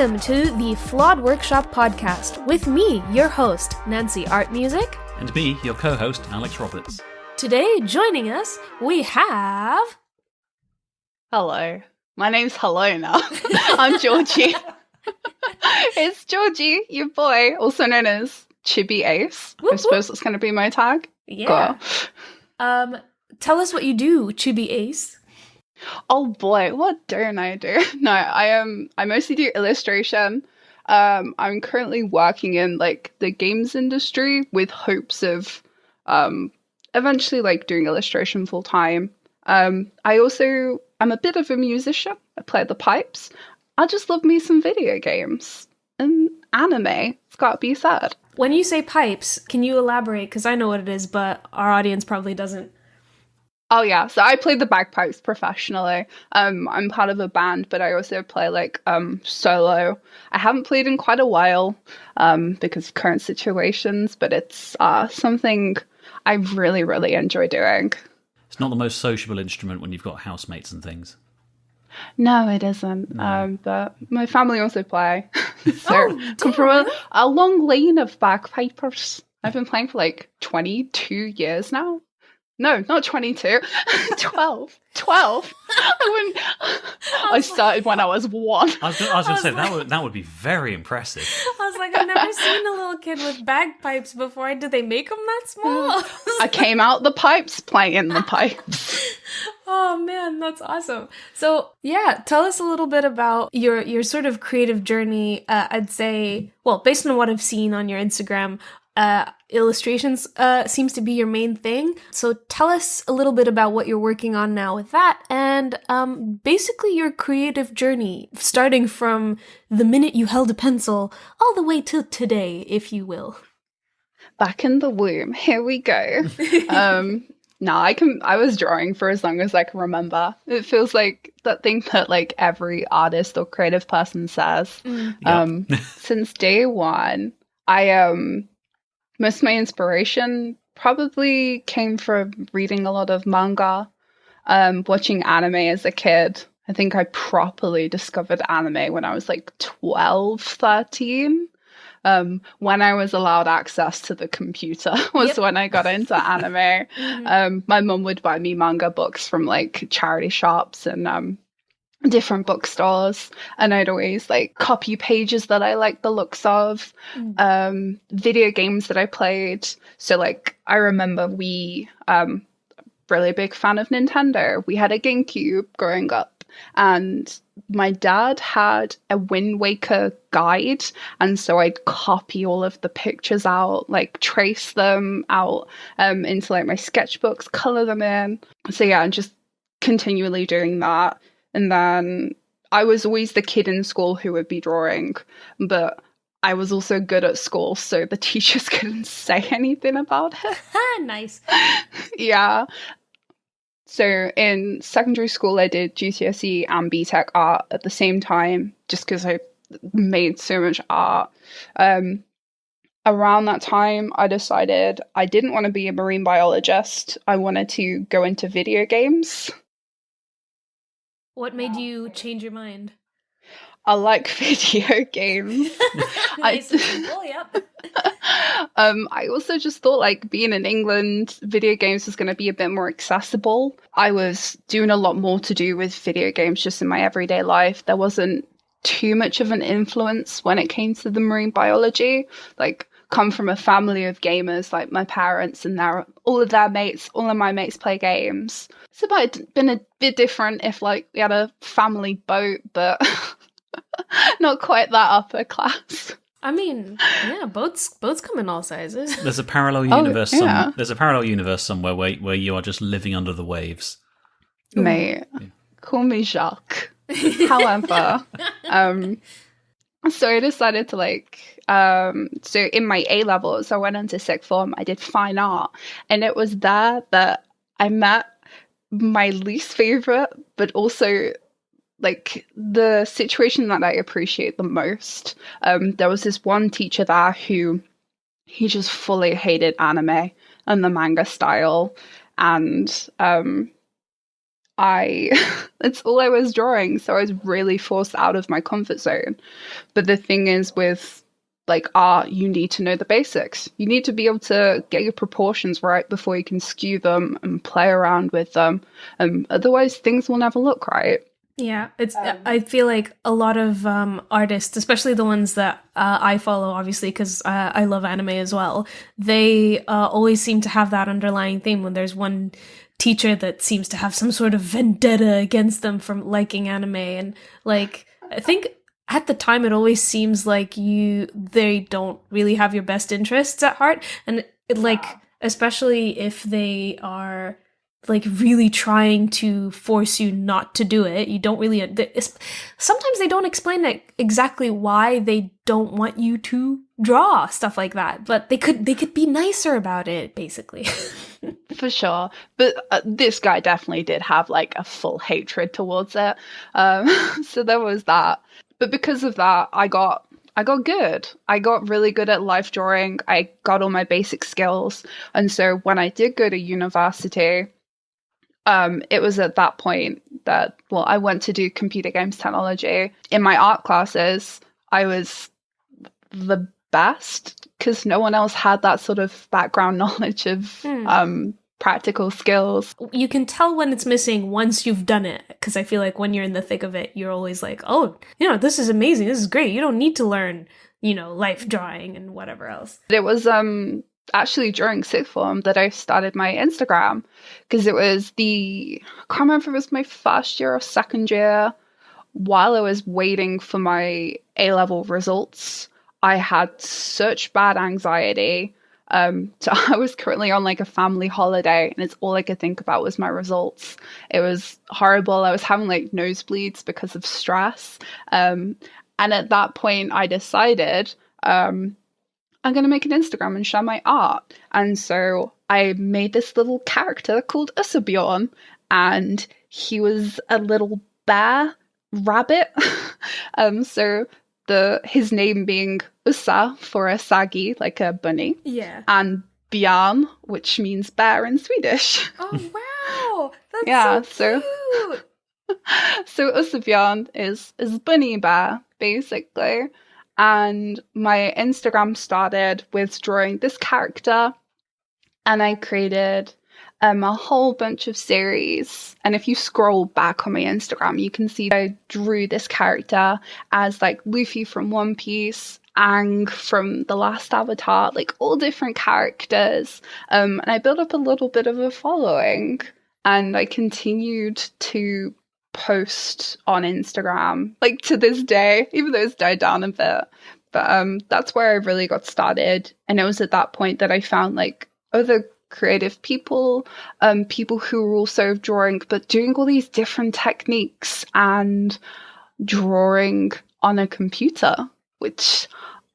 Welcome to the Flawed Workshop podcast with me, your host, Nancy Art Music. And me, your co-host, Alex Roberts. Today, joining us, we have... Hello. My name's Hello now. I'm Georgie. It's Georgie, your boy, also known as Chibi Ace. Whoop, I suppose that's going to be my tag. Yeah. Tell us what you do, Chibi Ace. Oh boy, what don't I do? No, I mostly do illustration. I'm currently working in like the games industry with hopes of eventually doing illustration full time. I'm a bit of a musician. I play the pipes. I just love me some video games and anime. It's got to be said. When you say pipes, can you elaborate? Because I know what it is, but our audience probably doesn't. Oh yeah, so I play the bagpipes professionally. I'm part of a band, but I also play solo. I haven't played in quite a while because of current situations, but it's something I really, really enjoy doing. It's not the most sociable instrument when you've got housemates and things. No, it isn't. No. But my family also play. Come from a long lane of bagpipers. I've been playing for 22 years now. No, not 22. 12. I started when I was 1. I was going to say, that would be very impressive. I was like, I've never seen a little kid with bagpipes before. Did they make them that small? I came out the pipes playing the pipes. Oh man, that's awesome. So yeah, tell us a little bit about your sort of creative journey. I'd say, well, based on what I've seen on your Instagram, illustrations seems to be your main thing. So tell us a little bit about what you're working on now with that, and basically your creative journey, starting from the minute you held a pencil all the way to today, if you will. Back in the womb, here we go. No, I was drawing for as long as I can remember. It feels like that thing that every artist or creative person says. Since day one, most of my inspiration probably came from reading a lot of manga, watching anime as a kid. I think I properly discovered anime when I was 12, 13. When I was allowed access to the computer was when I got into anime. My mum would buy me manga books from charity shops and different bookstores, and I'd always copy pages that I liked the looks of, video games that I played. So I remember really big fan of Nintendo. We had a GameCube growing up, and my dad had a Wind Waker guide, and so I'd copy all of the pictures out, trace them out into my sketchbooks, color them in. So yeah, and just continually doing that. And then I was always the kid in school who would be drawing, but I was also good at school, so the teachers couldn't say anything about it. Nice. Yeah. So in secondary school, I did GCSE and BTEC art at the same time, just because I made so much art. Around that time, I decided I didn't want to be a marine biologist. I wanted to go into video games. What made you change your mind? I like video games. Nice and simple, yep. I also just thought being in England, video games was going to be a bit more accessible. I was doing a lot more to do with video games just in my everyday life. There wasn't too much of an influence when it came to the marine biology. Come from a family of gamers, my parents and all of my mates play games. So it might have been a bit different if we had a family boat, but not quite that upper class. I mean, yeah, boats come in all sizes. There's a parallel universe. There's a parallel universe somewhere where you are just living under the waves. Mate, call me Jacques. However, so I decided to so in my A levels, I went into sixth form. I did fine art, and it was there that I met my least favorite, but also the situation that I appreciate the most. There was this one teacher there who he just fully hated anime and the manga style, and it's all I was drawing. So I was really forced out of my comfort zone. But the thing is with like art, you need to know the basics. You need to be able to get your proportions right before you can skew them and play around with them. Otherwise, things will never look right. Yeah, I feel like a lot of artists, especially the ones that I follow, obviously, because I love anime as well, they always seem to have that underlying theme when there's one teacher that seems to have some sort of vendetta against them from liking anime. And like, I think at the time it always seems like they don't really have your best interests at heart. And like, especially if they are like really trying to force you not to do it, you don't really, sometimes they don't explain exactly why they don't want you to draw stuff like that, but they could be nicer about it, basically. For sure. But this guy definitely did have like a full hatred towards it. So there was that. But because of that, I got good. I got really good at life drawing. I got all my basic skills. And so when I did go to university, it was at that point that, well, I went to do computer games technology. In my art classes, I was the best because no one else had that sort of background knowledge of practical skills. You can tell when it's missing once you've done it, because I feel like when you're in the thick of it, you're always like, oh, this is amazing, this is great, you don't need to learn, life drawing and whatever else. It was actually during sixth form that I started my Instagram, because it was I can't remember if it was my first year or second year. While I was waiting for my A-level results, I had such bad anxiety. So I was currently on like a family holiday, and it's all I could think about was my results. It was horrible. I was having like nosebleeds because of stress. And at that point I decided, I'm going to make an Instagram and share my art. And so I made this little character called Usabjorn, and he was a little bear rabbit. So his name being Usa for a saggy, like a bunny. Yeah. And Björn, which means bear in Swedish. Oh, wow. That's so cute. So Usabjorn is bunny bear, basically. And my Instagram started with drawing this character, and I created a whole bunch of series. And if you scroll back on my Instagram, you can see I drew this character as like Luffy from One Piece, Aang from The Last Avatar, like all different characters. And I built up a little bit of a following, and I continued to post on Instagram like to this day, even though it's died down a bit. But that's where I really got started. And it was at that point that I found like other creative people, people who were also drawing, but doing all these different techniques and drawing on a computer, which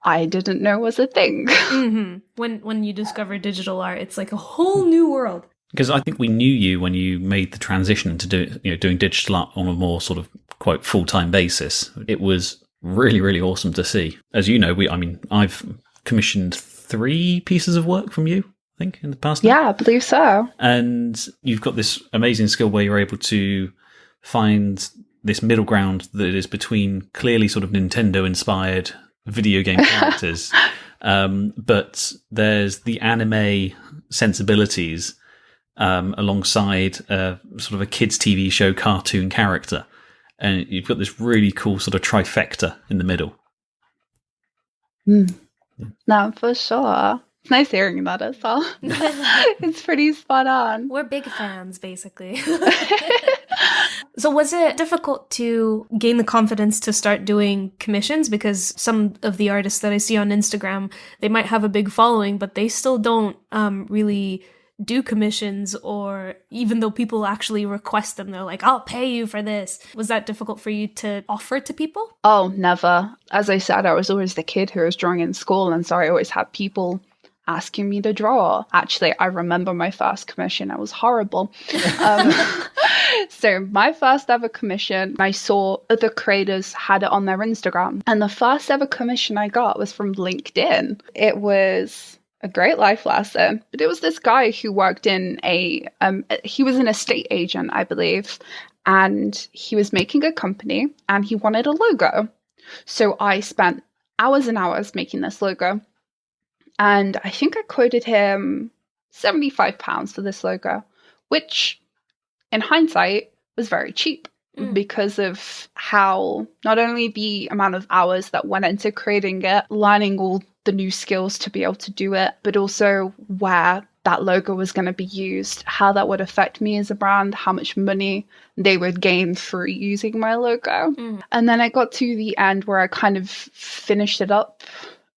I didn't know was a thing. Mm-hmm. When you discover digital art, it's like a whole new world. Because I think we knew you when you made the transition into doing digital art on a more sort of quote full-time basis. It was really, really awesome to see. As you know, I've commissioned 3 pieces of work from you, I think, in the past. Yeah, I believe so. And you've got this amazing skill where you're able to find this middle ground that is between clearly sort of Nintendo-inspired video game characters, but there's the anime sensibilities alongside sort of a kids' TV show cartoon character. And you've got this really cool sort of trifecta in the middle. No, for sure. It's nice hearing that as well. It's pretty spot on. We're big fans, basically. So was it difficult to gain the confidence to start doing commissions? Because some of the artists that I see on Instagram, they might have a big following, but they still don't really do commissions, or even though people actually request them, they're like, I'll pay you for this. Was that difficult for you to offer to people? Oh, never. As I said, I was always the kid who was drawing in school, and so I always had people asking me to draw. Actually, I remember my first commission. I was horrible. So my first ever commission, I saw other creators had it on their Instagram. And the first ever commission I got was from LinkedIn. It was a great life lesson. But it was this guy who worked in he was an estate agent, I believe, and he was making a company and he wanted a logo. So I spent hours and hours making this logo. And I think I quoted him £75 for this logo, which in hindsight was very cheap because of how not only the amount of hours that went into creating it, learning all the new skills to be able to do it, but also where that logo was going to be used, how that would affect me as a brand, how much money they would gain through using my logo. And then I got to the end where I kind of finished it up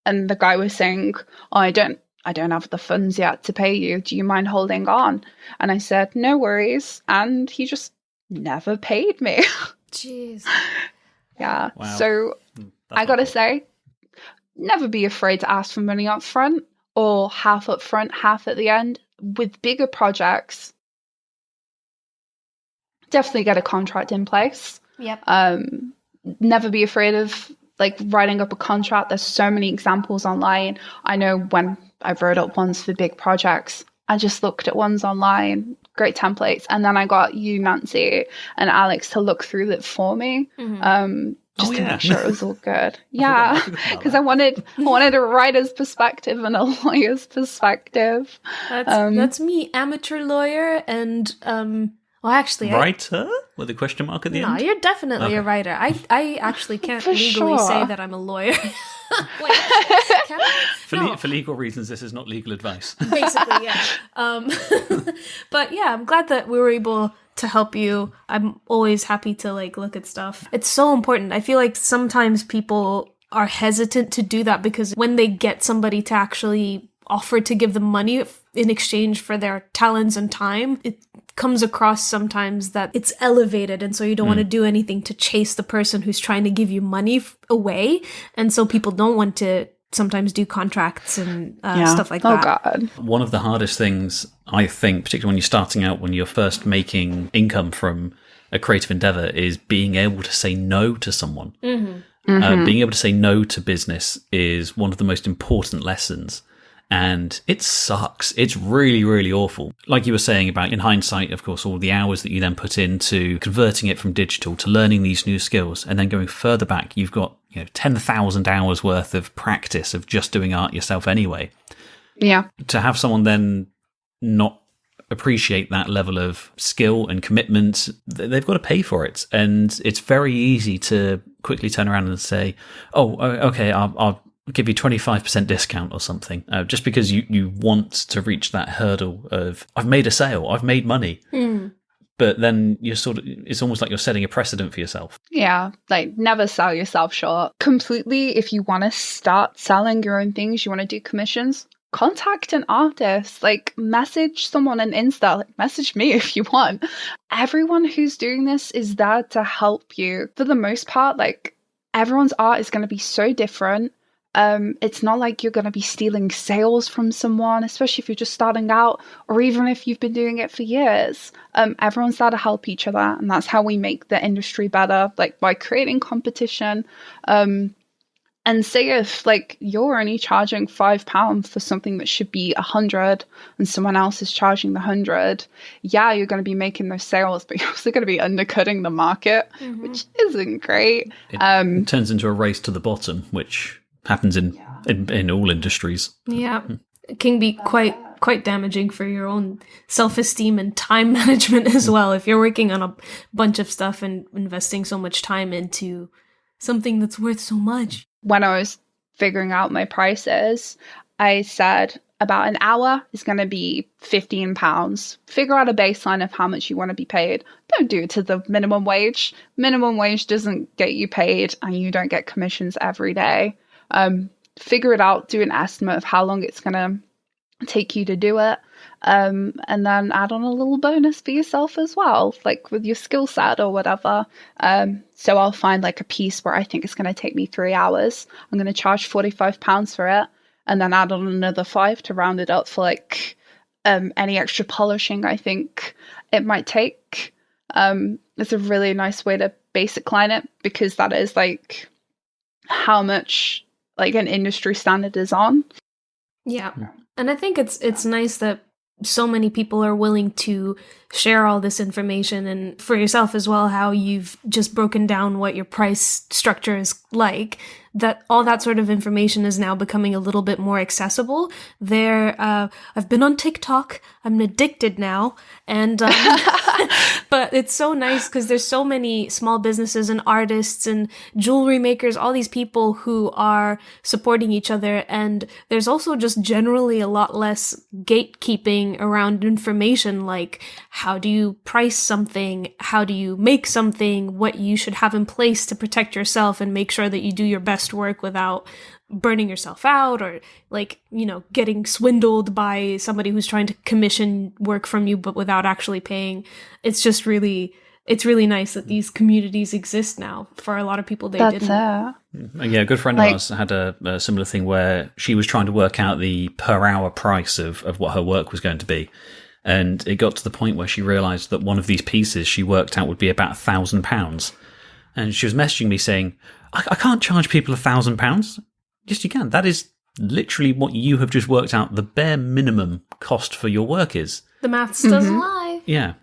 and the guy was saying, oh, I don't have the funds yet to pay you. Do you mind holding on? And I said, no worries. And he just never paid me. Jeez. Yeah. Wow. So I got to say, never be afraid to ask for money up front or half up front, half at the end. With bigger projects, definitely get a contract in place. Yep. Never be afraid of writing up a contract. There's so many examples online. I know when I wrote up ones for big projects, I just looked at ones online, great templates, and then I got you, Nancy, and Alex to look through it for me, just to make sure it was all good. Yeah, because I wanted a writer's perspective and a lawyer's perspective. That's me, amateur lawyer, and well, actually, writer with a question mark at the end. No, you're definitely a writer. I actually can't legally say that I'm a lawyer. Wait, can I? For legal reasons, this is not legal advice. Basically, yeah. But yeah, I'm glad that we were able to help you. I'm always happy to look at stuff. It's so important. I feel like sometimes people are hesitant to do that because when they get somebody to actually offer to give them money in exchange for their talents and time, it comes across sometimes that it's elevated, and so you don't want to do anything to chase the person who's trying to give you money away, and so people don't want to sometimes do contracts and stuff like that. Oh God. One of the hardest things, I think, particularly when you're starting out, when you're first making income from a creative endeavor, is being able to say no to someone. Being able to say no to business is one of the most important lessons. And it sucks. It's really, really awful. Like you were saying about, in hindsight, of course, all the hours that you then put into converting it from digital to learning these new skills. And then going further back, you've got 10,000 hours worth of practice of just doing art yourself anyway. Yeah. To have someone then not appreciate that level of skill and commitment, they've got to pay for it. And it's very easy to quickly turn around and say, oh, okay, I'll give you 25% discount or something, just because you want to reach that hurdle of, I've made a sale, I've made money. But then it's almost like you're setting a precedent for yourself. Yeah, never sell yourself short. Completely, if you want to start selling your own things, you want to do commissions, contact an artist, message someone on Insta, message me if you want. Everyone who's doing this is there to help you. For the most part, everyone's art is going to be so different. It's not like you're going to be stealing sales from someone, especially if you're just starting out, or even if you've been doing it for years. Everyone's there to help each other, and that's how we make the industry better, by creating competition. And say if you're only charging £5 for something that should be 100, and someone else is charging the 100, yeah, you're going to be making those sales, but you're also going to be undercutting the market, which isn't great. It turns into a race to the bottom, which happens in all industries. Yeah, it can be quite damaging for your own self-esteem and time management as well. If you're working on a bunch of stuff and investing so much time into something that's worth so much. When I was figuring out my prices, I said about an hour is going to be £15. Figure out a baseline of how much you want to be paid. Don't do it to the minimum wage. Minimum wage doesn't get you paid, and you don't get commissions every day. Figure it out, do an estimate of how long it's going to take you to do it, and then add on a little bonus for yourself as well, with your skill set or whatever. So I'll find a piece where I think it's going to take me 3 hours. I'm going to charge £45 for it, and then add on another 5 to round it up for any extra polishing I think it might take. It's a really nice way to basic line it, because that is how much an industry standard is on. Yeah. And I think it's nice that so many people are willing to share all this information, and for yourself as well, how you've just broken down what your price structure is like, that all that sort of information is now becoming a little bit more accessible. I've been on TikTok. I'm addicted now. And, but it's so nice because there's so many small businesses and artists and jewelry makers, all these people who are supporting each other. And there's also just generally a lot less gatekeeping around information, like how do you price something? How do you make something? What you should have in place to protect yourself and make sure that you do your best work without burning yourself out or getting swindled by somebody who's trying to commission work from you but without actually paying. It's really nice that these communities exist now. For a lot of people, they didn't. Yeah, a good friend of ours had a similar thing where she was trying to work out the per hour price of what her work was going to be. And it got to the point where she realised that one of these pieces she worked out would be about £1,000. And she was messaging me saying, I can't charge people £1,000. Yes, you can. That is literally what you have just worked out the bare minimum cost for your work is. The maths doesn't lie. Yeah.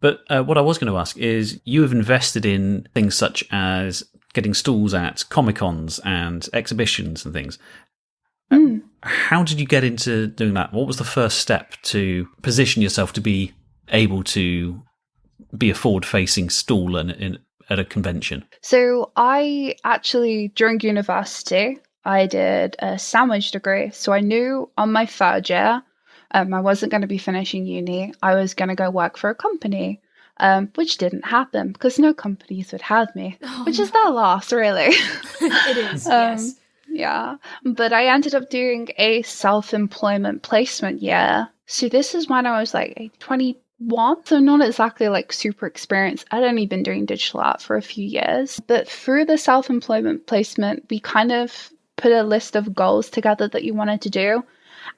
But what I was going to ask is, you have invested in things such as getting stalls at Comic-Cons and exhibitions and things. How did you get into doing that? What was the first step to position yourself to be able to be a forward-facing stall at a convention? So I actually, during university, I did a sandwich degree. So I knew on my third year, I wasn't going to be finishing uni. I was going to go work for a company, which didn't happen because no companies would have me, which is their loss, really. It is, yes. Yeah, but I ended up doing a self-employment placement year. So this is when I was like 21, so not exactly like super experienced. I'd only been doing digital art for a few years. But through the self-employment placement, we kind of put a list of goals together that you wanted to do.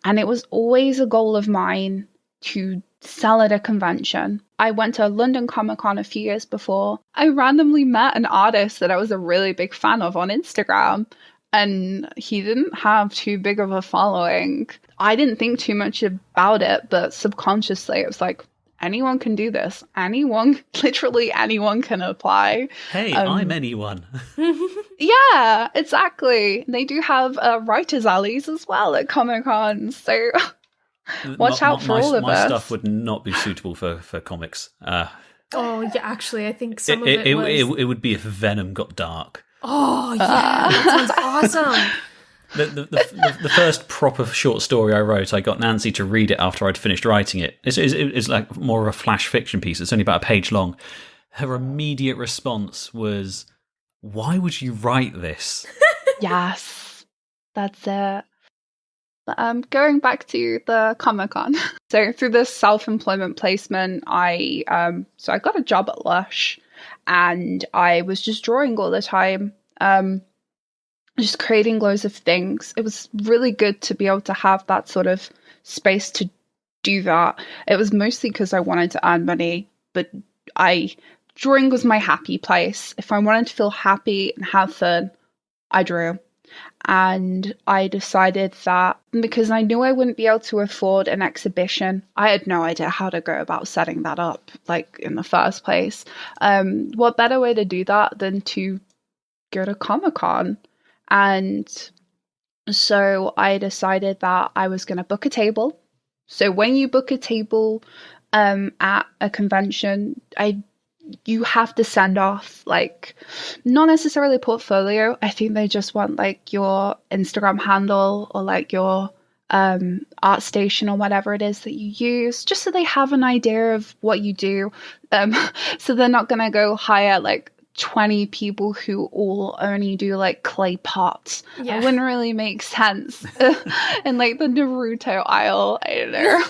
And it was always a goal of mine to sell at a convention. I went to London Comic Con a few years before. I randomly met an artist that I was a really big fan of on Instagram. And he didn't have too big of a following. I didn't think too much about it, but subconsciously it was like, anyone can do this. Literally anyone can apply. Hey, I'm anyone. Yeah, exactly. They do have writers' alleys as well at Comic-Con, so watch out for all of us. My stuff would not be suitable for comics. Oh, yeah, actually, I think some of it it would be if Venom got dark. Oh, yeah, that sounds awesome. The first proper short story I wrote, I got Nancy to read it after I'd finished writing it. It's like more of a flash fiction piece. It's only about a page long. Her immediate response was, "Why would you write this?" Yes, that's it. Going back to the Comic-Con. So through this self-employment placement, I got a job at Lush. And I was just drawing all the time, just creating loads of things. It was really good to be able to have that sort of space to do that. It was mostly because I wanted to earn money, but drawing was my happy place. If I wanted to feel happy and have fun, I drew. And I decided that because I knew I wouldn't be able to afford an exhibition, I had no idea how to go about setting that up, like in the first place. What better way to do that than to go to Comic-Con? And so I decided that I was going to book a table. So when you book a table at a convention, you have to send off, like, not necessarily a portfolio. I think they just want like your Instagram handle or like your art station or whatever it is that you use, just so they have an idea of what you do. So they're not going to go hire like 20 people who all only do like clay pots. Yeah. It wouldn't really make sense. In like the Naruto aisle, I don't know.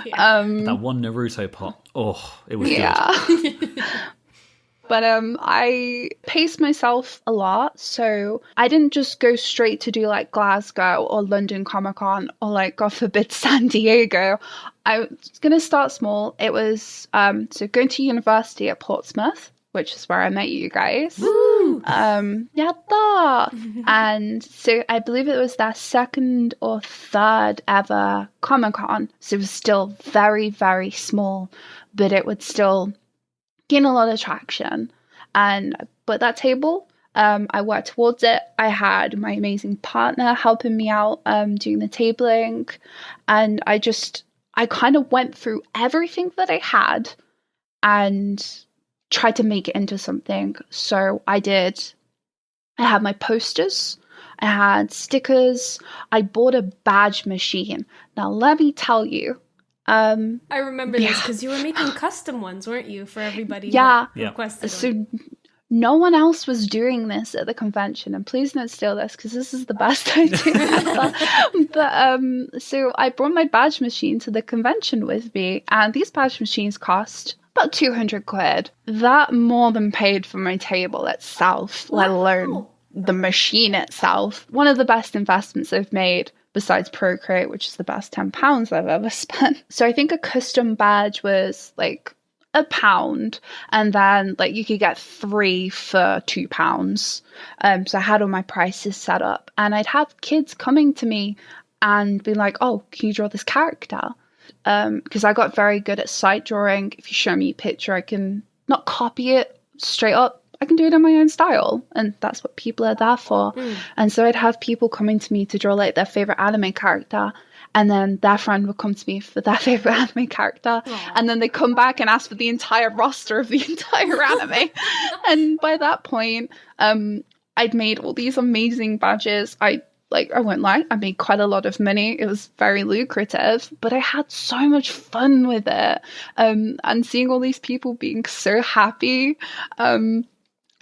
Yeah. That one Naruto pot. Oh, it was good. But I paced myself a lot, so I didn't just go straight to do like Glasgow or London Comic Con or like, God forbid, San Diego. I was going to start small. It was so going to university at Portsmouth. which is where I met you guys. Woo! Yatta! And so I believe it was their second or third ever Comic-Con. So it was still very, very small, but it would still gain a lot of traction. But that table, I worked towards it. I had my amazing partner helping me out doing the tabling. And I kind of went through everything that I had and tried to make it into something. So I had my posters, I had stickers, I bought a badge machine. Now, let me tell you. I remember this because you were making custom ones, weren't you, for everybody who requested so one. No one else was doing this at the convention, and please don't steal this because this is the best idea ever. But so I brought my badge machine to the convention with me, and these badge machines cost about 200 quid. That more than paid for my table itself, let alone the machine itself. One of the best investments I've made, besides Procreate, which is the best £10 I've ever spent. So I think a custom badge was like £1, and then like you could get 3 for £2. So I had all my prices set up, and I'd have kids coming to me and be like, "Oh, can you draw this character?" Because I got very good at sight drawing. If you show me a picture, I can not copy it straight up. I can do it in my own style, and that's what people are there for. And so I'd have people coming to me to draw like their favorite anime character, and then their friend would come to me for their favorite anime character. Aww. And then they come back and ask for the entire roster of the entire anime. And by that point, I'd made all these amazing badges. I won't lie, I made quite a lot of money. It was very lucrative, but I had so much fun with it. And seeing all these people being so happy.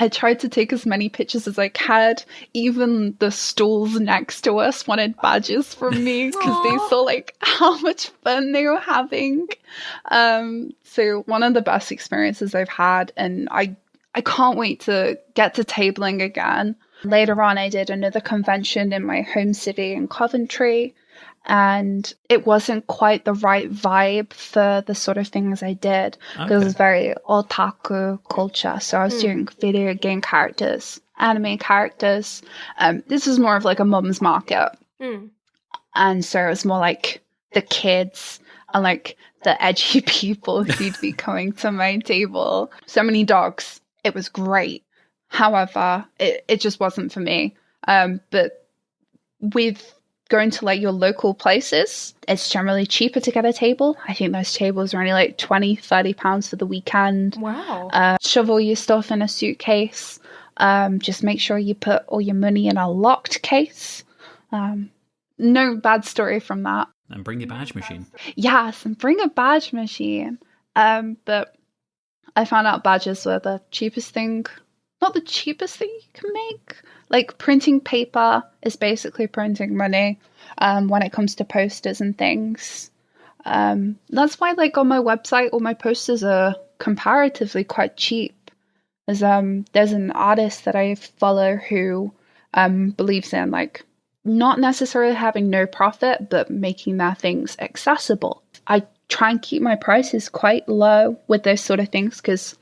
I tried to take as many pictures as I could. Even the stalls next to us wanted badges from me because they saw like how much fun they were having. So one of the best experiences I've had, and I can't wait to get to tabling again. Later on, I did another convention in my home city in Coventry, and it wasn't quite the right vibe for the sort of things I did because it was very otaku culture. So I was doing video game characters, anime characters. This was more of like a mum's market. And so it was more like the kids and like the edgy people who'd be coming to my table. So many dogs. It was great. However, it just wasn't for me. But with going to like your local places, it's generally cheaper to get a table. I think those tables are only like £20-30 for the weekend. Wow. Shovel your stuff in a suitcase. Just make sure you put all your money in a locked case. No bad story from that. And bring your badge machine. Yes, and bring a badge machine. But I found out badges were the cheapest thing. Not the cheapest thing you can make. Like printing paper is basically printing money when it comes to posters and things. That's why like on my website, all my posters are comparatively quite cheap. There's an artist that I follow who believes in like not necessarily having no profit, but making their things accessible. I try and keep my prices quite low with those sort of things because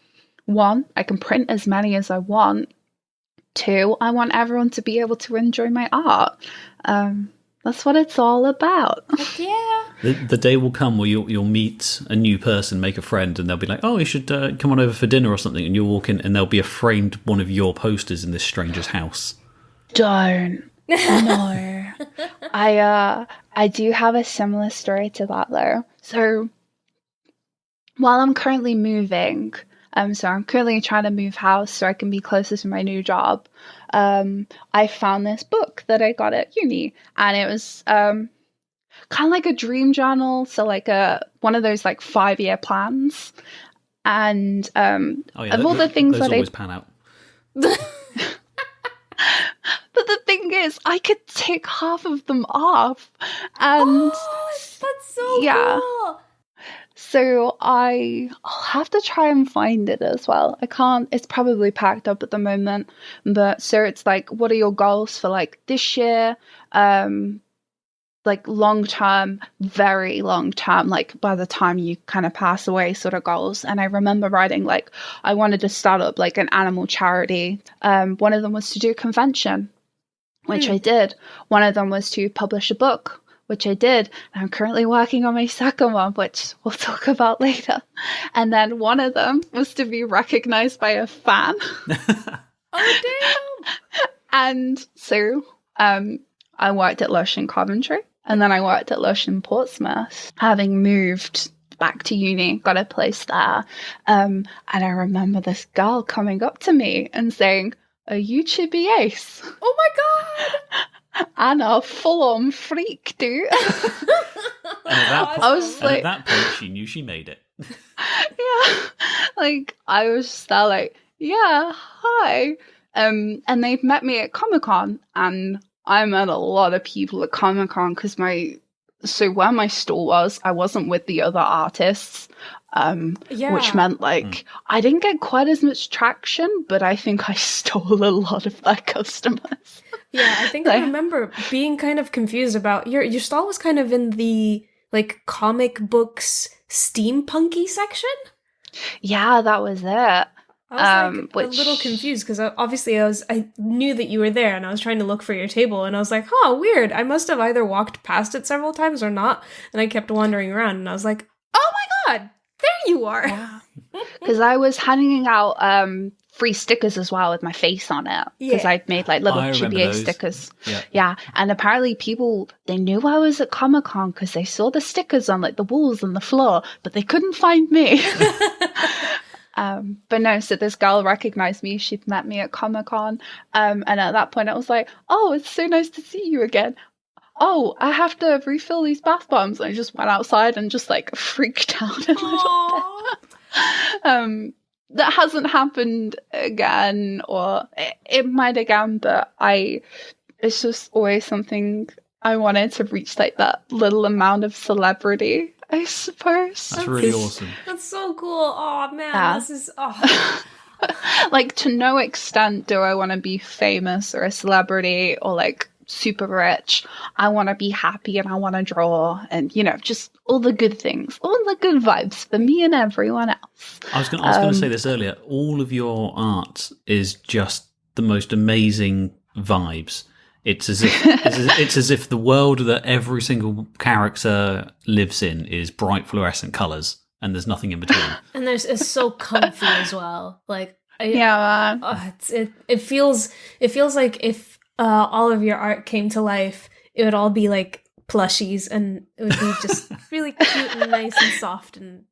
1, I can print as many as I want. 2, I want everyone to be able to enjoy my art. That's what it's all about. Yeah. The day will come where you'll meet a new person, make a friend, and they'll be like, "Oh, you should come on over for dinner or something." And you'll walk in, and there'll be a framed one of your posters in this stranger's house. Don't. No. I do have a similar story to that though. So while I'm currently moving, so I'm currently trying to move house so I can be closer to my new job. I found this book that I got at uni, and it was kind of like a dream journal, so like one of those like 5-year plans. And of all the things those that always pan out. But the thing is, I could take half of them off, and that's so cool. So I'll have to try and find it as well. I can't, it's probably packed up at the moment. But so it's like, what are your goals for like this year? like long term, very long term, like by the time you kind of pass away sort of goals. And I remember writing like I wanted to start up like an animal charity. One of them was to do a convention, which I did. One of them was to publish a book, which I did. And I'm currently working on my second one, which we'll talk about later. And then one of them was to be recognized by a fan. Oh, damn! And so I worked at Lush in Coventry, and then I worked at Lush in Portsmouth, having moved back to uni, got a place there. And I remember this girl coming up to me and saying, "Are you Chibi Ace?" Oh my god! And a full-on freak, dude. At that point, she knew she made it. Yeah. Like, I was just there like, yeah, hi. And they'd met me at Comic-Con, and I met a lot of people at Comic-Con because where my stall was, I wasn't with the other artists, which meant like I didn't get quite as much traction, but I think I stole a lot of their customers. Yeah, I think I remember being kind of confused about your stall was kind of in the like comic books steampunky section. Yeah, that was it. I was like a little confused because obviously I knew that you were there and I was trying to look for your table and I was like, huh, weird. I must have either walked past it several times or not. And I kept wandering around and I was like, oh my god, there you are. Yeah. Because I was handing out free stickers as well with my face on it. Because I'd made like little Chibi stickers. Yeah. And apparently people, they knew I was at Comic-Con because they saw the stickers on like the walls and the floor, but they couldn't find me. But no, so this girl recognized me. She'd met me at Comic-Con. And at that point I was like, oh, it's so nice to see you again. Oh, I have to refill these bath bombs. And I just went outside and just like freaked out a little bit. That hasn't happened again, or it might again, but it's just always something I wanted to reach, like that little amount of celebrity, I suppose. That's really awesome. That's so cool. Oh man, this is like, to no extent do I want to be famous or a celebrity or like super rich. I want to be happy and I want to draw and, you know, just all the good things, all the good vibes for me and everyone else. I was going to say this earlier. All of your art is just the most amazing vibes. It's as if the world that every single character lives in is bright fluorescent colors, and there's nothing in between. And it's so comfy as well. Like it feels like if all of your art came to life, it would all be like plushies, and it would be just really cute and nice and soft and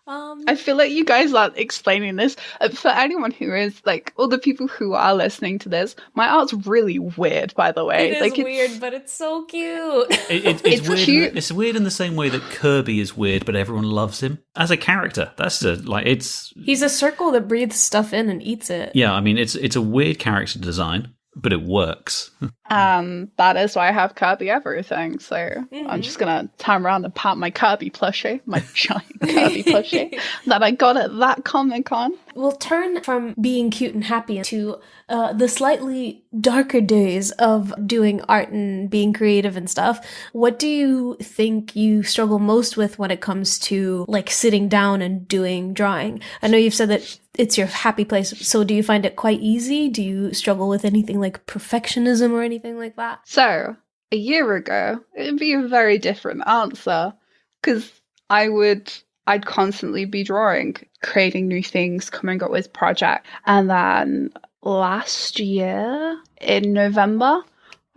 I feel like you guys aren't explaining this. For anyone who is, like, all the people who are listening to this, my art's really weird, by the way. It is weird, but it's so cute. It's weird. Cute. It's weird in the same way that Kirby is weird, but everyone loves him as a character. He's a circle that breathes stuff in and eats it. Yeah, I mean, it's a weird character design, but it works. That is why I have Kirby everything. So I'm just going to turn around and pat my Kirby plushie, my giant Kirby plushie that I got at that Comic-Con. We'll turn from being cute and happy to the slightly darker days of doing art and being creative and stuff. What do you think you struggle most with when it comes to like sitting down and doing drawing? I know you've said that it's your happy place. So do you find it quite easy? Do you struggle with anything like perfectionism or anything like that? So a year ago, it'd be a very different answer because I'd constantly be drawing, creating new things, coming up with projects. And then last year in November,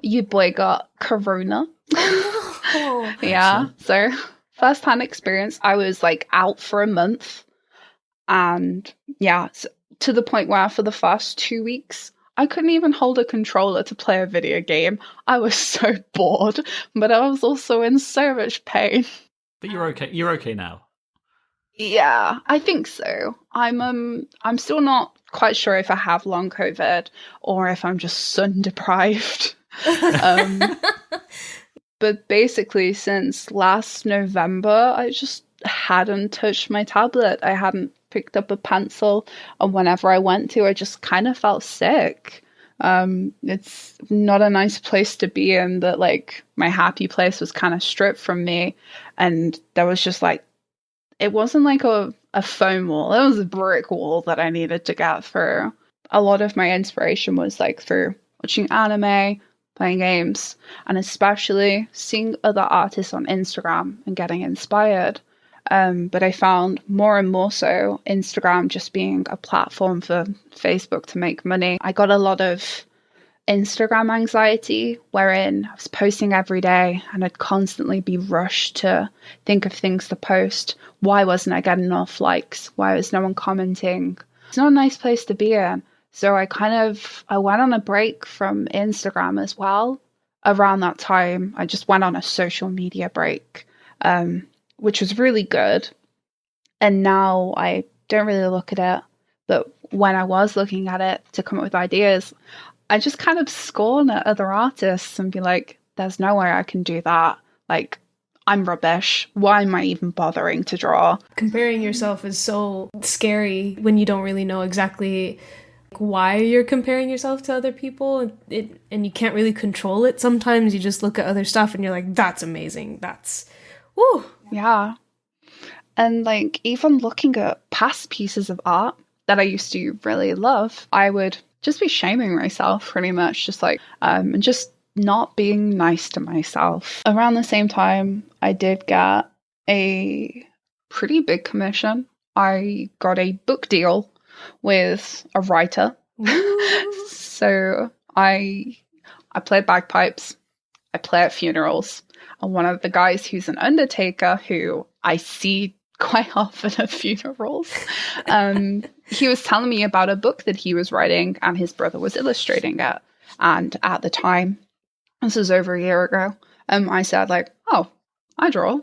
your boy got corona. Oh, no. Yeah. So first-hand experience, I was like out for a month. And yeah, to the point where for the first 2 weeks, I couldn't even hold a controller to play a video game. I was so bored, but I was also in so much pain. But you're okay. You're okay now. Yeah, I think so. I'm still not quite sure if I have long COVID or if I'm just sun deprived. But basically, since last November, I just hadn't touched my tablet. I hadn't picked up a pencil, and whenever I went to, I just kind of felt sick. It's not a nice place to be in, that like my happy place was kind of stripped from me. And there was just like, it wasn't like a foam wall. It was a brick wall that I needed to get through. A lot of my inspiration was like through watching anime, playing games, and especially seeing other artists on Instagram and getting inspired. But I found more and more so Instagram just being a platform for Facebook to make money. I got a lot of Instagram anxiety, wherein I was posting every day and I'd constantly be rushed to think of things to post. Why wasn't I getting enough likes? Why was no one commenting? It's not a nice place to be in. So I went on a break from Instagram as well. Around that time, I just went on a social media break, which was really good. And now I don't really look at it. But when I was looking at it to come up with ideas, I just kind of scorn at other artists and be like, there's no way I can do that. Like, I'm rubbish. Why am I even bothering to draw? Comparing yourself is so scary when you don't really know exactly why you're comparing yourself to other people, and you can't really control it. Sometimes you just look at other stuff and you're like, that's amazing. That's, woo. Yeah. And like, even looking at past pieces of art that I used to really love, I would just be shaming myself pretty much, just like, and just not being nice to myself. Around the same time, I did get a pretty big commission. I got a book deal with a writer. So I play bagpipes, I play at funerals, and one of the guys who's an undertaker who I see quite often at funerals, he was telling me about a book that he was writing and his brother was illustrating it. And at the time, this was over a year ago, I said like, oh, I draw.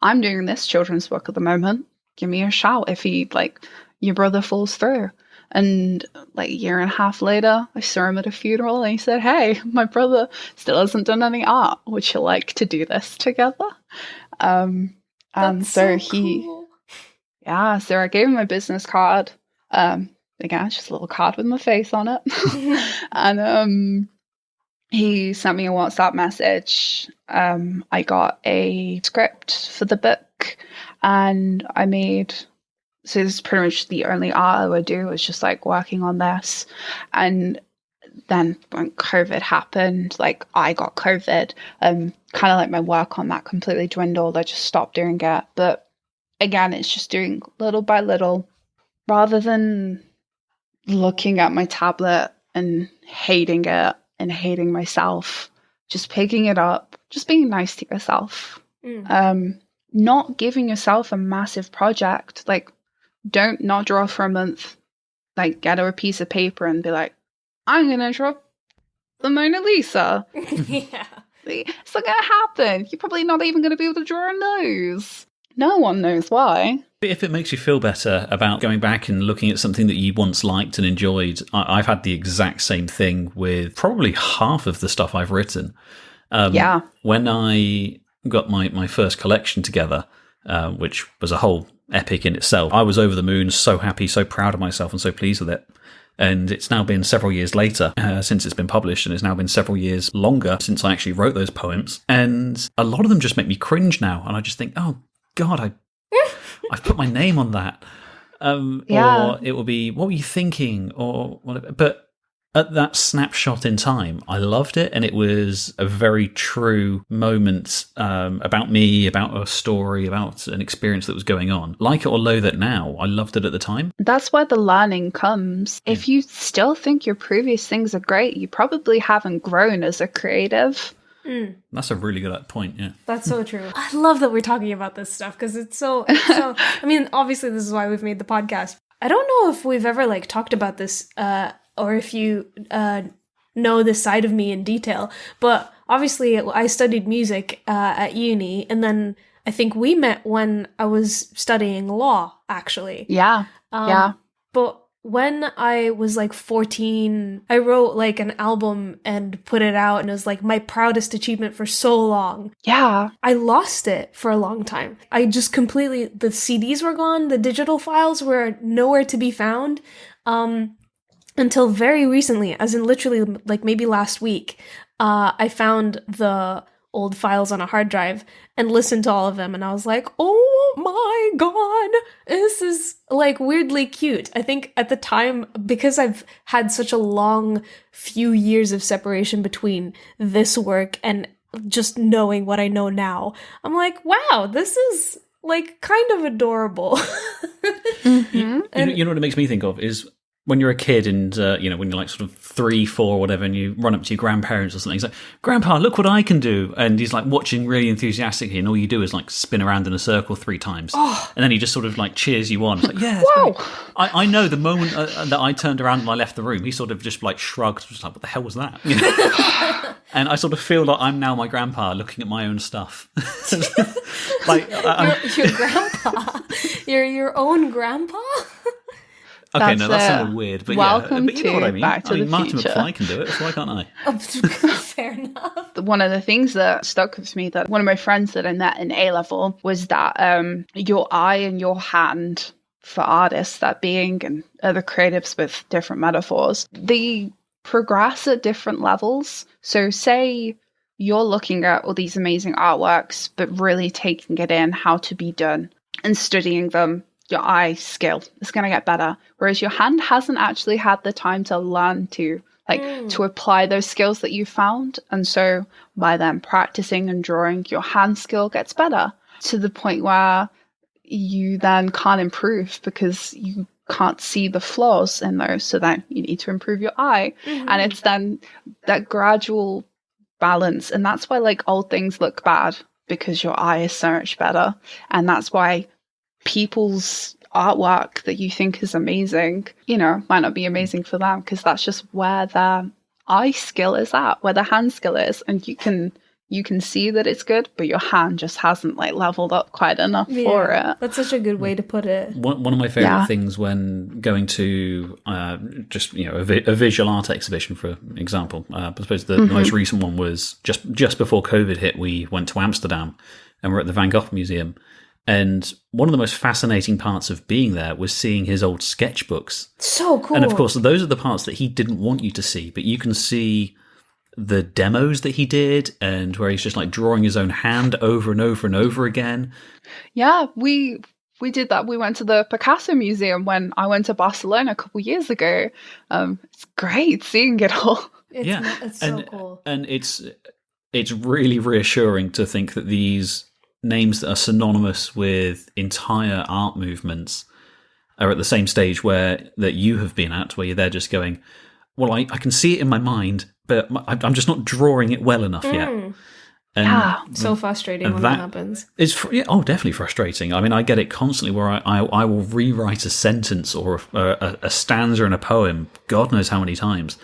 I'm doing this children's book at the moment. Give me a shout if your brother falls through. And like a year and a half later, I saw him at a funeral and he said, hey, my brother still hasn't done any art. Would you like to do this together? That's so cool. Yeah, so I gave him my business card. Again, just a little card with my face on it. And he sent me a WhatsApp message. I got a script for the book and I made... So this is pretty much the only art I would do, was just like working on this. And then when COVID happened, like I got COVID, kind of like my work on that completely dwindled. I just stopped doing it. But again, it's just doing little by little, rather than looking at my tablet and hating it and hating myself, just picking it up, just being nice to yourself. Not giving yourself a massive project. Like, don't not draw for a month. Like, get a piece of paper and be like, I'm going to draw the Mona Lisa. Yeah. It's not going to happen. You're probably not even going to be able to draw a nose. No one knows why. If it makes you feel better about going back and looking at something that you once liked and enjoyed, I've had the exact same thing with probably half of the stuff I've written. Yeah. When I got my first collection together, which was a whole epic in itself, I was over the moon, so happy, so proud of myself and so pleased with it. And it's now been several years later since it's been published, and it's now been several years longer since I actually wrote those poems. And a lot of them just make me cringe now. And I just think, oh, God, I've put my name on that. Or it will be, what were you thinking? Or whatever. But at that snapshot in time, I loved it, and it was a very true moment about me, about a story, about an experience that was going on. Like it or loathe it now, I loved it at the time. That's where the learning comes. If you still think your previous things are great, you probably haven't grown as a creative. That's a really good point, yeah. That's so true. I love that we're talking about this stuff, because it's so I mean, obviously this is why we've made the podcast. I don't know if we've ever talked about this or if you know this side of me in detail, but obviously I studied music at uni, and then I think we met when I was studying law, actually. Yeah. But when I was 14, I wrote an album and put it out, and it was my proudest achievement for so long. Yeah. I lost it for a long time. I just completely, the CDs were gone, the digital files were nowhere to be found. until very recently, as in literally like maybe last week, I found the old files on a hard drive and listened to all of them, and I was like, oh my god, this is like weirdly cute. I think at the time, because I've had such a long few years of separation between this work and just knowing what I know now, I'm like, wow, this is like kind of adorable. You know what it makes me think of is when you're a kid and, when you're like sort of 3, 4, whatever, and you run up to your grandparents or something, he's like, Grandpa, look what I can do. And he's like watching really enthusiastically, and all you do is like spin around in a circle 3 times. Oh. And then he just sort of like cheers you on. It's like, yeah, wow. I know the moment that I turned around and I left the room, he sort of just like shrugged, just like, what the hell was that? You know? And I sort of feel like I'm now my grandpa looking at my own stuff. Like your grandpa? Your own grandpa? Okay, no, that sounded weird, but welcome but you know what I mean. Back to the Martin Future. McFly can do it, so why can't I? Oh, fair enough. One of the things that stuck with me, that one of my friends that I met in A-level, was that your eye and your hand, for artists, that being, and other creatives with different metaphors, they progress at different levels. So say you're looking at all these amazing artworks, but really taking it in how to be done and studying them, your eye skill is going to get better. Whereas your hand hasn't actually had the time to learn to apply those skills that you found. And so by then practicing and drawing, your hand skill gets better to the point where you then can't improve because you can't see the flaws in those. So then you need to improve your eye. Mm-hmm. And it's then that gradual balance. And that's why like old things look bad, because your eye is so much better. And that's why people's artwork that you think is amazing, might not be amazing for them, because that's just where their eye skill is at, where the hand skill is. And you can see that it's good, but your hand just hasn't like leveled up quite enough for it. That's such a good way to put it. One of my favorite things when going to a visual art exhibition, for example, I suppose the most recent one was just before COVID hit. We went to Amsterdam and we're at the Van Gogh Museum. And one of the most fascinating parts of being there was seeing his old sketchbooks. So cool. And of course, those are the parts that he didn't want you to see, but you can see the demos that he did, and where he's just like drawing his own hand over and over and over again. Yeah, we did that. We went to the Picasso Museum when I went to Barcelona a couple of years ago. It's great seeing it all. It's so cool. And it's really reassuring to think that these names that are synonymous with entire art movements are at the same stage that you have been at, where you're there just going, well, I can see it in my mind, but I'm just not drawing it well enough yet. And so frustrating when that happens. It's definitely frustrating. I mean, I get it constantly where I will rewrite a sentence or a stanza in a poem, God knows how many times.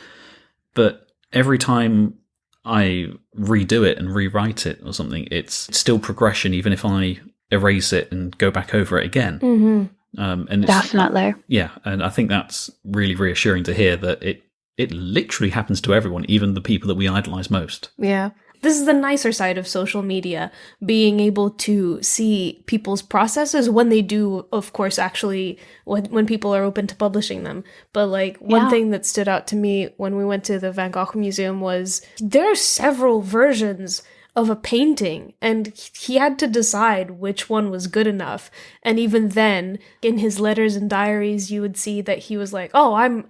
But every time I redo it and rewrite it or something, it's still progression, even if I erase it and go back over it again. Mm-hmm. And definitely. Yeah, and I think that's really reassuring to hear that it literally happens to everyone, even the people that we idolize most. Yeah. This is the nicer side of social media, being able to see people's processes when they do, of course, actually, when people are open to publishing them. But like one thing that stood out to me when we went to the Van Gogh Museum was there are several versions of a painting, and he had to decide which one was good enough. And even then, in his letters and diaries, you would see that he was like, oh,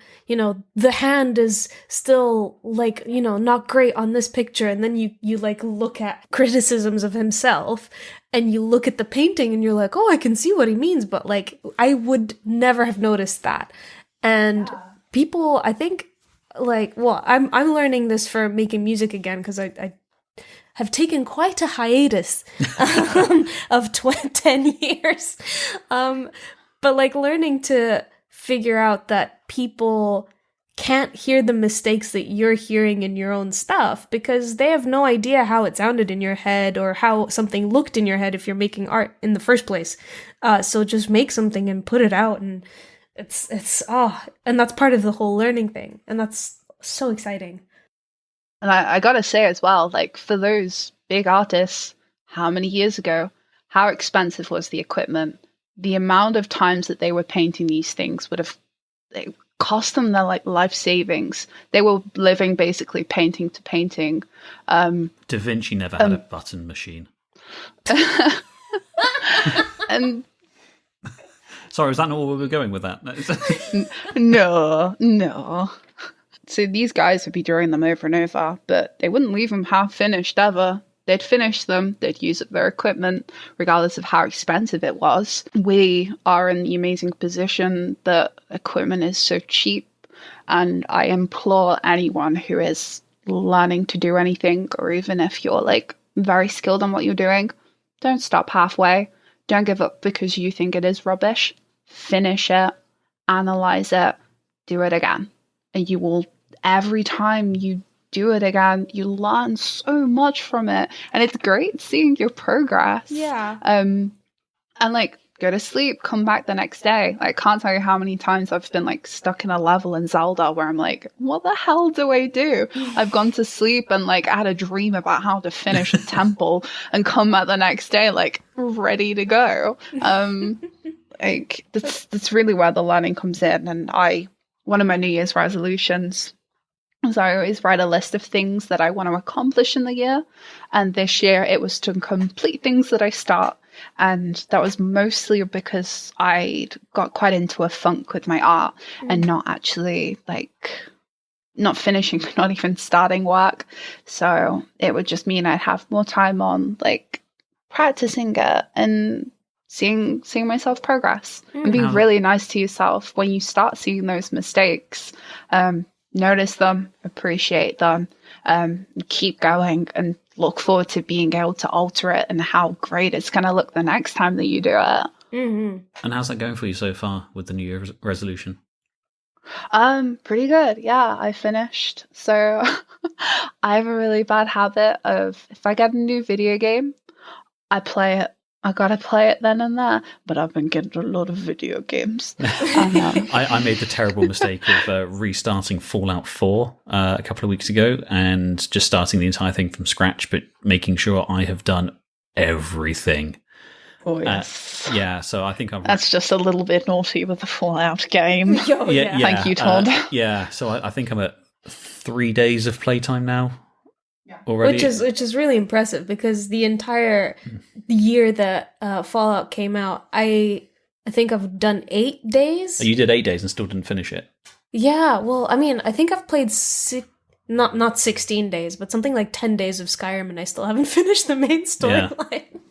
the hand is still like, not great on this picture. And then you like look at criticisms of himself and you look at the painting and you're like, oh, I can see what he means. But like, I would never have noticed that. And people, I think, like, well, I'm learning this for making music again, because I have taken quite a hiatus of 10 years. But like learning to figure out that people can't hear the mistakes that you're hearing in your own stuff because they have no idea how it sounded in your head or how something looked in your head if you're making art in the first place. So just make something and put it out, and and that's part of the whole learning thing. And that's so exciting. And I gotta say as well, like for those big artists, how many years ago, how expensive was the equipment? The amount of times that they were painting these things would have cost them their like life savings. They were living basically painting to painting. Da Vinci never had a button machine. And sorry, was that not where we were going with that? no. So these guys would be drawing them over and over, but they wouldn't leave them half finished ever. They'd finish them, they'd use up their equipment, regardless of how expensive it was. We are in the amazing position that equipment is so cheap, and I implore anyone who is learning to do anything, or even if you're like very skilled on what you're doing, don't stop halfway. Don't give up because you think it is rubbish. Finish it, analyze it, do it again. And you will, every time you do it again, you learn so much from it. And it's great seeing your progress. Yeah. And like, go to sleep, come back the next day. I can't tell you how many times I've been like stuck in a level in Zelda where I'm like, what the hell do I do? I've gone to sleep and like I had a dream about how to finish a temple and come back the next day like ready to go. Like that's really where the learning comes in. And one of my New Year's resolutions was I always write a list of things that I want to accomplish in the year. And this year it was to complete things that I start. And that was mostly because I got quite into a funk with my art and not actually not finishing, but not even starting work. So it would just mean I'd have more time on like practicing it and seeing myself progress and be really nice to yourself when you start seeing those mistakes. Notice them, appreciate them, keep going, and look forward to being able to alter it and how great it's going to look the next time that you do it. Mm-hmm. And how's that going for you so far with the New Year's resolution? Pretty good. Yeah, I finished. So I have a really bad habit of if I get a new video game, I play it. I gotta play it then and there, but I've been getting a lot of video games. I made the terrible mistake of restarting Fallout 4 a couple of weeks ago and just starting the entire thing from scratch, but making sure I have done everything. Oh, yes. Yeah, so I think That's just a little bit naughty with the Fallout game. Yeah. Thank you, Todd. So I think I'm at 3 days of playtime now. Already. Which is really impressive because the entire year that Fallout came out, I think I've done 8 days. You did 8 days and still didn't finish it. Yeah, well, I mean, I think I've played not 16 days, but something like 10 days of Skyrim, and I still haven't finished the main storyline.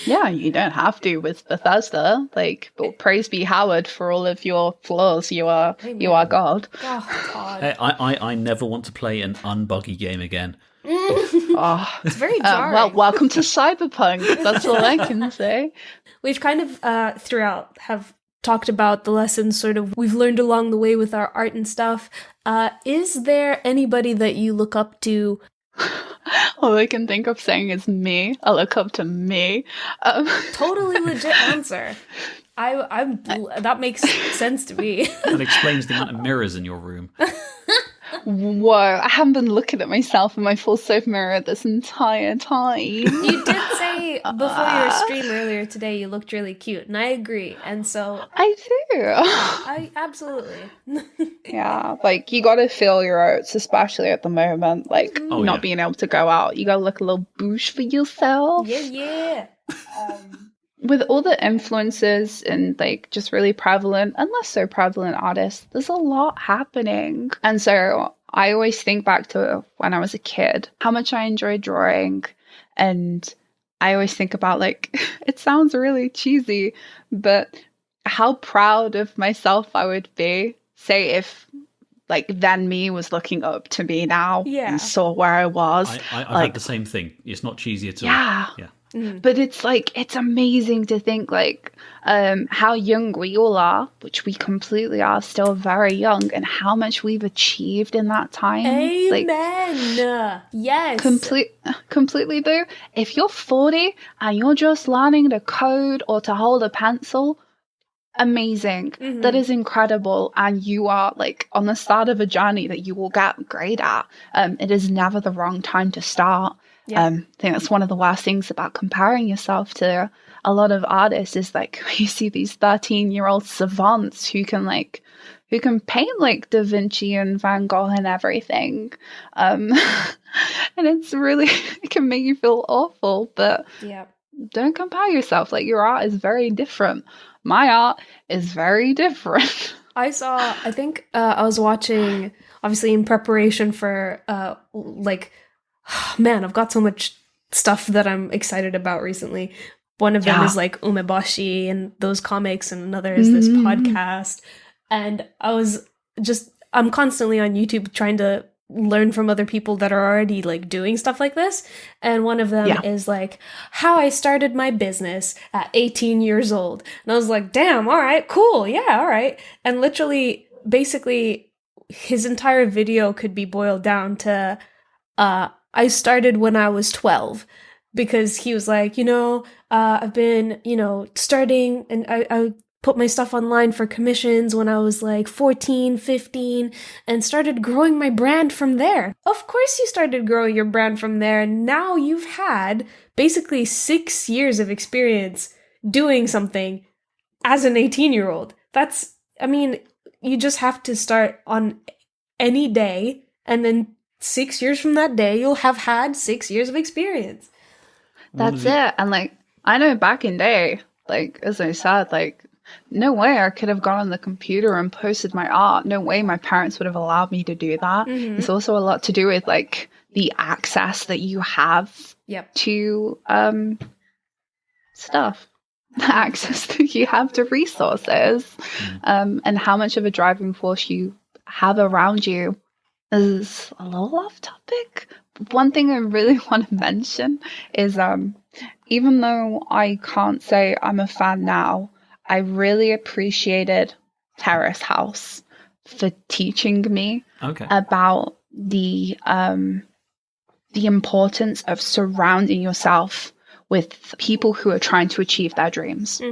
Yeah, you don't have to with Bethesda. But praise be Howard for all of your flaws. You are God. Oh, God. I never want to play an unbuggy game again. It's very jarring. Well, welcome to Cyberpunk. That's all I can say. We've kind of throughout have talked about the lessons sort of we've learned along the way with our art and stuff. Is there anybody that you look up to? All I can think of saying is me. I look up to me. Totally legit answer. That makes sense to me. That explains the amount of mirrors in your room. Whoa, I haven't been looking at myself in my full-size mirror this entire time. You did say before your stream earlier today you looked really cute, and I agree. And so I do. I absolutely. Yeah, you gotta feel your oats, especially at the moment. Not being able to go out. You gotta look a little boosh for yourself. Yeah. With all the influences and just really prevalent and less so prevalent artists, there's a lot happening. And so I always think back to when I was a kid, how much I enjoyed drawing. And I always think about it sounds really cheesy, but how proud of myself I would be, say if then me was looking up to me now and saw where I was. I've had the same thing. It's not cheesy at all. Yeah. But it's it's amazing to think how young we all are, which we completely are, still very young, and how much we've achieved in that time. Amen. Yes. Completely, boo. If you're 40 and you're just learning to code or to hold a pencil, amazing. Mm-hmm. That is incredible. And you are on the start of a journey that you will get great at. It is never the wrong time to start. Yeah. I think that's one of the worst things about comparing yourself to a lot of artists is you see these 13-year-old savants who can who can paint like Da Vinci and Van Gogh and everything. And it's really, it can make you feel awful, but Yeah. don't compare yourself. Like, your art is very different. My art is very different. I was watching, obviously in preparation for, man, I've got so much stuff that I'm excited about recently. One of them is like Umeboshi and those comics, and another is this podcast. And I'm constantly on YouTube trying to learn from other people that are already like doing stuff like this. And one of them is like how I started my business at 18 years old. And I was like, damn, all right, cool. Yeah, all right. And literally, basically, his entire video could be boiled down to, I started when I was 12. Because he was like, I've been, starting, and I put my stuff online for commissions when I was like 14, 15, and started growing my brand from there. Of course you started growing your brand from there, and now you've had basically 6 years of experience doing something as an 18-year-old. You just have to start on any day, and then 6 years from that day, you'll have had 6 years of experience. That's it. And like, I know back in day, like, as I said, like, no way I could have gone on the computer and posted my art. No way my parents would have allowed me to do that. It's also a lot to do with like the access that you have to stuff, the access that you have to resources, and how much of a driving force you have around you. Is a little off topic. One thing I really want to mention is even though I can't say I'm a fan now, I really appreciated Terrace House for teaching me about the importance of surrounding yourself with people who are trying to achieve their dreams.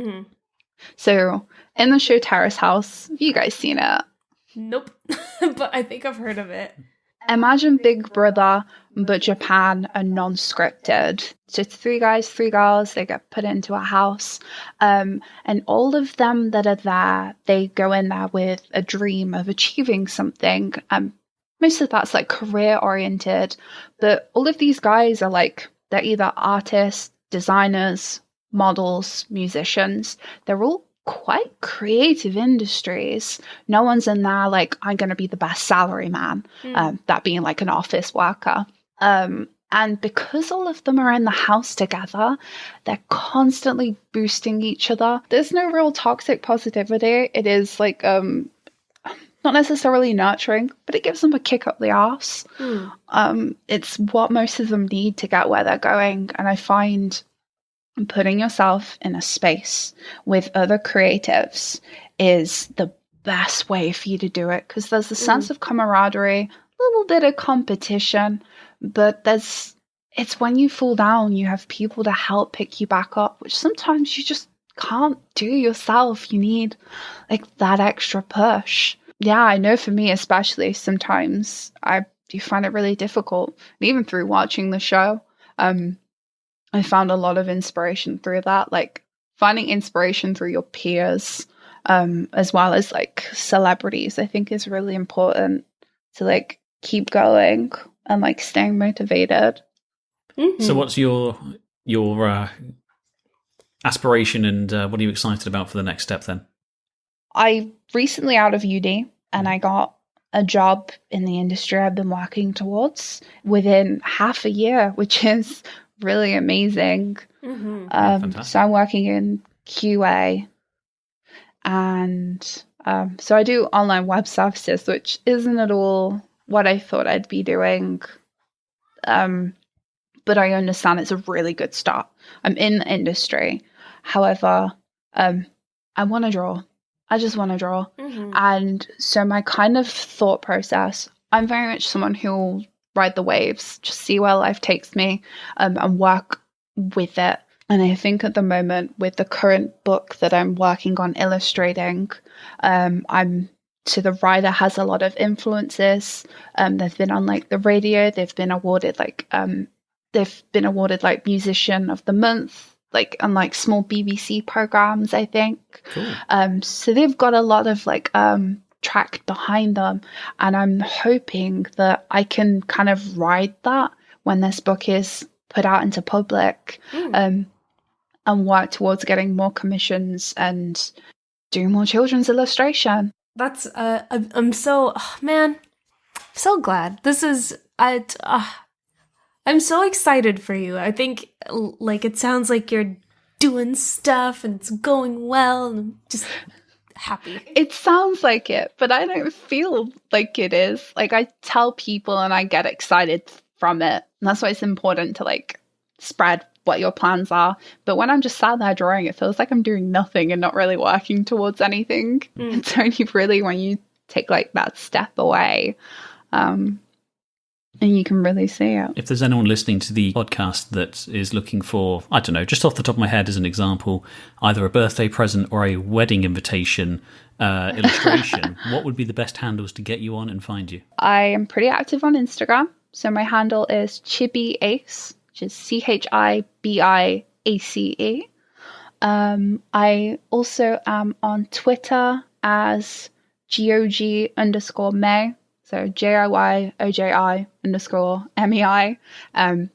So in the show Terrace House, have you guys seen it? Nope. But I think I've heard of it. Imagine Big Brother, but Japan and non-scripted. So it's 3 guys, 3 girls, they get put into a house. And all of them that are there, they go in there with a dream of achieving something. Most of that's like career-oriented. But all of these guys are like, they're either artists, designers, models, musicians. They're all quite creative industries. No one's in there like, I'm going to be the best salary man, that being like an office worker. And because all of them are in the house together, they're constantly boosting each other. There's no real toxic positivity. It is like not necessarily nurturing, but it gives them a kick up the arse. It's what most of them need to get where they're going. And I find putting yourself in a space with other creatives is the best way for you to do it, because there's a sense of camaraderie, a little bit of competition, but it's when you fall down, you have people to help pick you back up, which sometimes you just can't do yourself. You need like that extra push. Yeah, I know for me especially, sometimes I do find it really difficult. And even through watching the show, I found a lot of inspiration through that, like finding inspiration through your peers, as well as like celebrities, I think is really important to like keep going and like staying motivated. So what's your aspiration, and what are you excited about for the next step then? I recently out of uni, and I got a job in the industry I've been working towards within half a year, which is really amazing. So I'm working in QA, and so I do online web services, which isn't at all what I thought I'd be doing, but I understand it's a really good start. I'm in the industry. However, I want to draw. I just want to draw. And so my kind of thought process, I'm very much someone who will ride the waves, just see where life takes me, and work with it. And I think at the moment, with the current book that I'm working on illustrating, the writer has a lot of influences. They've been on like the radio. They've been awarded like Musician of the Month, like on like small BBC programs, I think. Cool. So they've got a lot of like track behind them. And I'm hoping that I can kind of ride that when this book is put out into public, and work towards getting more commissions and doing more children's illustration. That's I'm so so glad. This is I'm so excited for you. I think like it sounds like you're doing stuff and it's going well, and I'm just happy. It sounds like it, but I don't feel like it is. Like, I tell people and I get excited from it, and that's why it's important to like spread what your plans are. But when I'm just sat there drawing, it feels like I'm doing nothing and not really working towards anything. It's only really when you take like that step away, and you can really see it. If there's anyone listening to the podcast that is looking for, I don't know, just off the top of my head as an example, either a birthday present or a wedding invitation illustration, what would be the best handles to get you on and find you? I am pretty active on Instagram. So my handle is Chibi Ace, which is ChibiAce. I also am on Twitter as Georgie_May. So JIYOJI_MEI.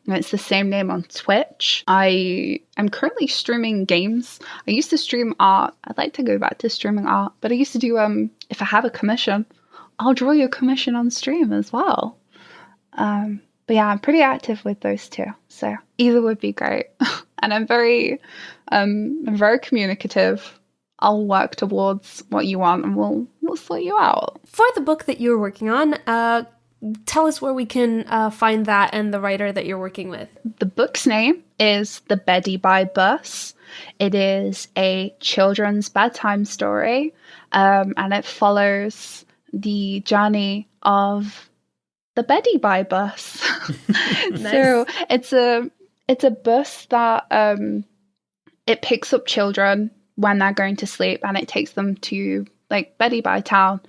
It's the same name on Twitch. I am currently streaming games. I used to stream art. I'd like to go back to streaming art, but I used to do, if I have a commission, I'll draw your commission on stream as well. But yeah, I'm pretty active with those two. So either would be great. And I'm very communicative. I'll work towards what you want and we'll sort you out. For the book that you're working on, tell us where we can find that and the writer that you're working with. The book's name is The Beddy by Bus. It is a children's bedtime story, and it follows the journey of the Beddy by Bus. Nice. So it's a bus that it picks up children when they're going to sleep, and it takes them to like Beddy by Town,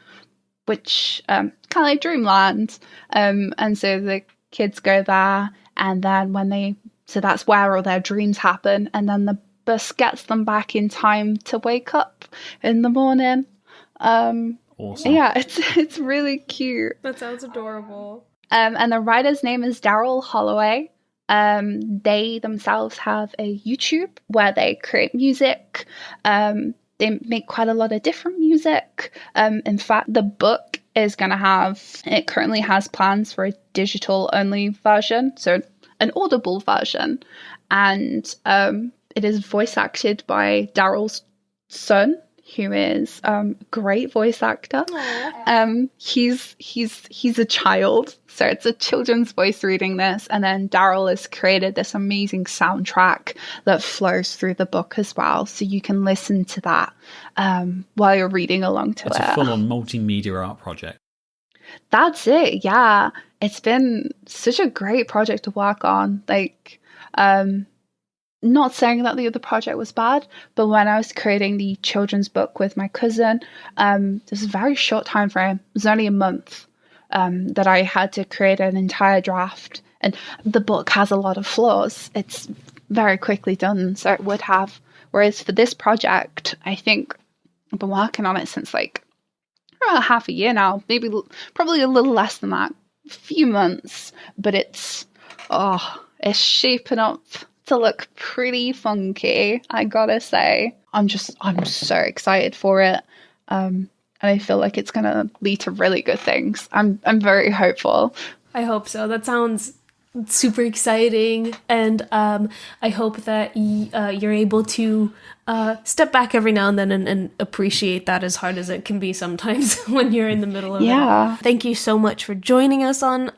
which kind of like dreamland, and so the kids go there, and then so that's where all their dreams happen, and then the bus gets them back in time to wake up in the morning. Awesome. Yeah, it's really cute. That sounds adorable. And the writer's name is Daryl Holloway. They themselves have a YouTube where they create music. They make quite a lot of different music. In fact, the book is going to it currently has plans for a digital only version, so an Audible version. And it is voice acted by Daryl's son, who is a great voice actor. He's a child, so it's a children's voice reading this, and then Daryl has created this amazing soundtrack that flows through the book as well, so you can listen to that while you're reading along to it. It's a full-on multimedia art project. That's it, yeah. It's been such a great project to work on. Like, not saying that the other project was bad, but when I was creating the children's book with my cousin, it was a very short time frame. It was only a month that I had to create an entire draft. And the book has a lot of flaws. It's very quickly done, so it would have. Whereas for this project, I think I've been working on it since like around half a year now, probably a little less than that, a few months. But it's shaping up to look pretty funky, I gotta say. I'm so excited for it. And I feel like it's gonna lead to really good things. I'm very hopeful. I hope so. That sounds super exciting, and I hope that you're able to step back every now and then and appreciate that, as hard as it can be sometimes when you're in the middle of it all. Thank you so much for joining us on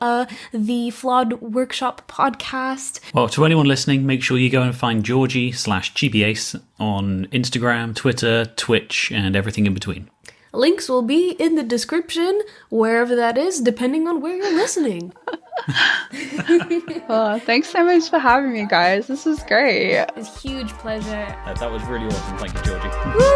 the Flawed Workshop podcast. Well, to anyone listening, make sure you go and find Georgie /ChibiAce on Instagram, Twitter, Twitch, and everything in between. Links will be in the description, wherever that is, depending on where you're listening. Oh, thanks so much for having me, guys. This was great. It's a huge pleasure. That was really awesome. Thank you, Georgie. Woo!